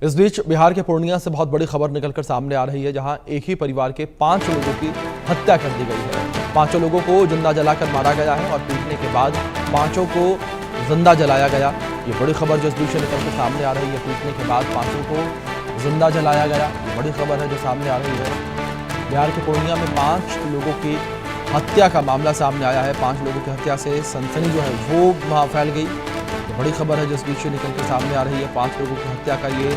इस बीच बिहार के पूर्णिया से बहुत बड़ी खबर निकलकर सामने आ रही है, जहां एक ही परिवार के 5 लोगों की हत्या कर दी गई है। 5 लोगों को जिंदा जलाकर मारा गया है और पीटने के बाद 5 को जिंदा जलाया गया। ये बड़ी खबर जो इस बीच से निकलकर सामने आ रही है, पीटने के बाद 5 को जिंदा जलाया गया। ये बड़ी खबर है जो सामने आ रही है। बिहार के पूर्णिया में 5 लोगों की हत्या का मामला सामने आया है। 5 लोगों की हत्या से सनसनी जो है वो वहाँ फैल गई। बड़ी खबर है जो इस बीच से निकलकर सामने आ रही है। 5 लोगों की हत्या का ये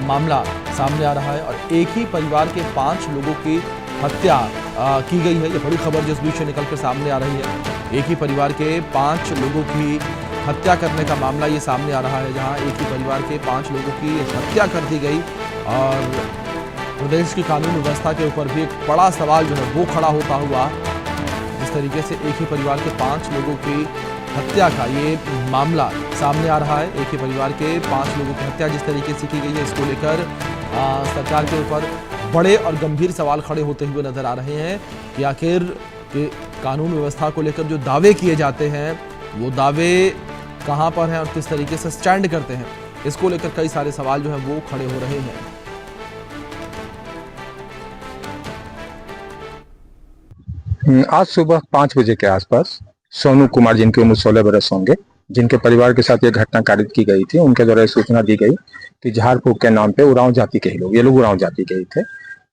मामला सामने आ रहा है और एक ही परिवार के 5 लोगों की हत्या की गई है। ये बड़ी खबर जो इस बीच से निकलकर सामने आ रही है। एक ही परिवार के 5 लोगों की हत्या करने का मामला ये सामने आ रहा है, जहां एक ही परिवार के 5 लोगों की हत्या कर दी गई और प्रदेश की कानून व्यवस्था के ऊपर भी एक बड़ा सवाल जो है वो खड़ा होता हुआ। जिस तरीके से एक ही परिवार के 5 लोगों की हत्या का ये मामला सामने आ रहा है, एक ही परिवार के 5 लोगों की हत्या जिस तरीके से की गई है, इसको लेकर सरकार के ऊपर बड़े और गंभीर सवाल खड़े होते हुए नजर आ रहे हैं कि आखिर के कानून व्यवस्था को लेकर जो दावे किए जाते हैं वो दावे कहां पर हैं और किस तरीके से स्टैंड करते हैं, इसको लेकर कई सारे सवाल जो हैं वो खड़े हो रहे हैं। आज सुबह 5 बजे के आसपास सोनू कुमार, जिनकी उम्र 16 बरस होंगे, जिनके परिवार के साथ ये घटना कारित की गई थी, उनके द्वारा सूचना दी गई कि झाड़ फूक के नाम पे उरांव जाति के ही लोग, ये लोग उरांव जाति के ही थे,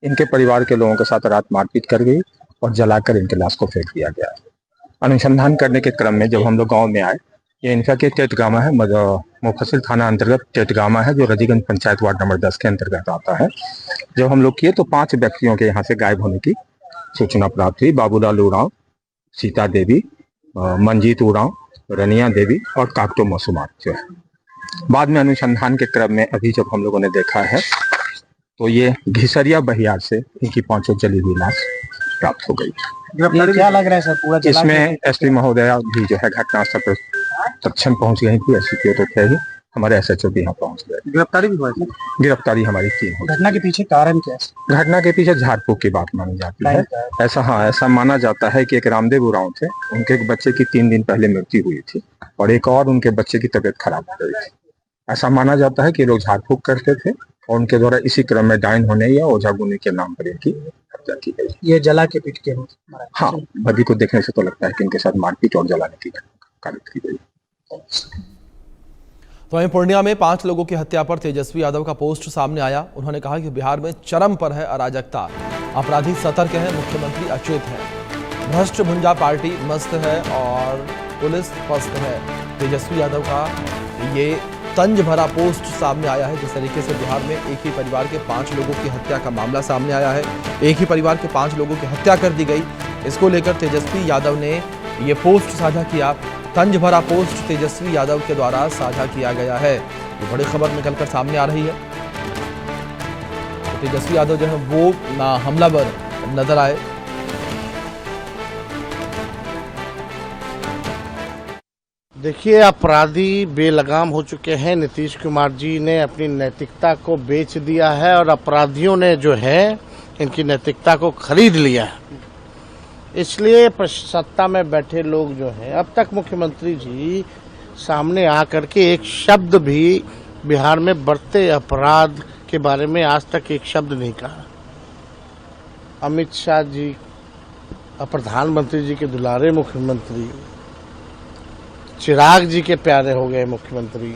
इनके परिवार के लोगों के साथ रात मारपीट कर गई और जलाकर इनके लाश को फेंक दिया गया। अनुसंधान करने के क्रम में जब हम लोग गाँव में आए, ये इनका के टेटगामा है, मुफस्सिल थाना अंतर्गत टेटगामा है, जो रजीगंज पंचायत वार्ड नंबर 10 के अंतर्गत आता है। जब हम लोग किए तो 5 व्यक्तियों के यहाँ से गायब होने की सूचना प्राप्त हुई। बाबूलाल उरांव, सीता देवी, मंजीत उरांव, रनिया देवी और काकटो मसूमात जो है। बाद में अनुसंधान के क्रम में अभी जब हम लोगों ने देखा है तो ये घिसरिया बहियार से इनकी 5 जली हुई लाश प्राप्त हो गई। क्या लग रहा है सर पूरा? इसमें एसपी महोदया भी जो है घटनास्थल पर तत्क्षण पहुंच गई थी। एसपी तो थे ही, हमारे एसएचओ भी यहाँ पहुंच गए। गिरफ्तारी भी हुई थी? गिरफ्तारी हमारी 3 हो गई। घटना के पीछे कारण क्या है? घटना के पीछे झाड़ फूक की बात मानी जाती है। ऐसा माना जाता है कि एक रामदेव उरांव थे, उनके एक बच्चे की 3 दिन पहले मृत्यु हुई थी और एक और उनके बच्चे की तबीयत खराब हो गई थी। ऐसा माना जाता है कि लोग झाड़ फूक करते थे और उनके द्वारा इसी क्रम में डायन होने या ओझा गुनी के नाम पर इनकी हत्या की गई। ये जला के पीट के? हाँ, बदी को देखने से तो लगता है कि इनके साथ मारपीट और जलाने की कारित की गई। तो वहीं पूर्णिया में 5 लोगों की हत्या पर तेजस्वी यादव का पोस्ट सामने आया। उन्होंने कहा कि बिहार में चरम पर है अराजकता, अपराधी सतर्क है, मुख्यमंत्री अचेत है, भ्रष्ट भुंजा पार्टी मस्त है और पुलिस पस्त है। तेजस्वी यादव का ये तंज भरा पोस्ट सामने आया है। जिस तरीके से बिहार में एक ही परिवार के 5 लोगों की हत्या का मामला सामने आया है, एक ही परिवार के 5 लोगों की हत्या कर दी गई, इसको लेकर तेजस्वी यादव ने ये पोस्ट साझा किया। तंज भरा पोस्ट तेजस्वी यादव के द्वारा साझा किया गया है। ये बड़ी खबर निकलकर सामने आ रही है। तो तेजस्वी यादव जो है वो ना हमलावर नजर आए। देखिए, अपराधी बेलगाम हो चुके हैं। नीतीश कुमार जी ने अपनी नैतिकता को बेच दिया है और अपराधियों ने जो है इनकी नैतिकता को खरीद लिया है। इसलिए सत्ता में बैठे लोग जो हैं, अब तक मुख्यमंत्री जी सामने आकर के एक शब्द भी बिहार में बढ़ते अपराध के बारे में आज तक एक शब्द नहीं कहा। अमित शाह जी, प्रधानमंत्री जी के दुलारे मुख्यमंत्री, चिराग जी के प्यारे हो गए मुख्यमंत्री,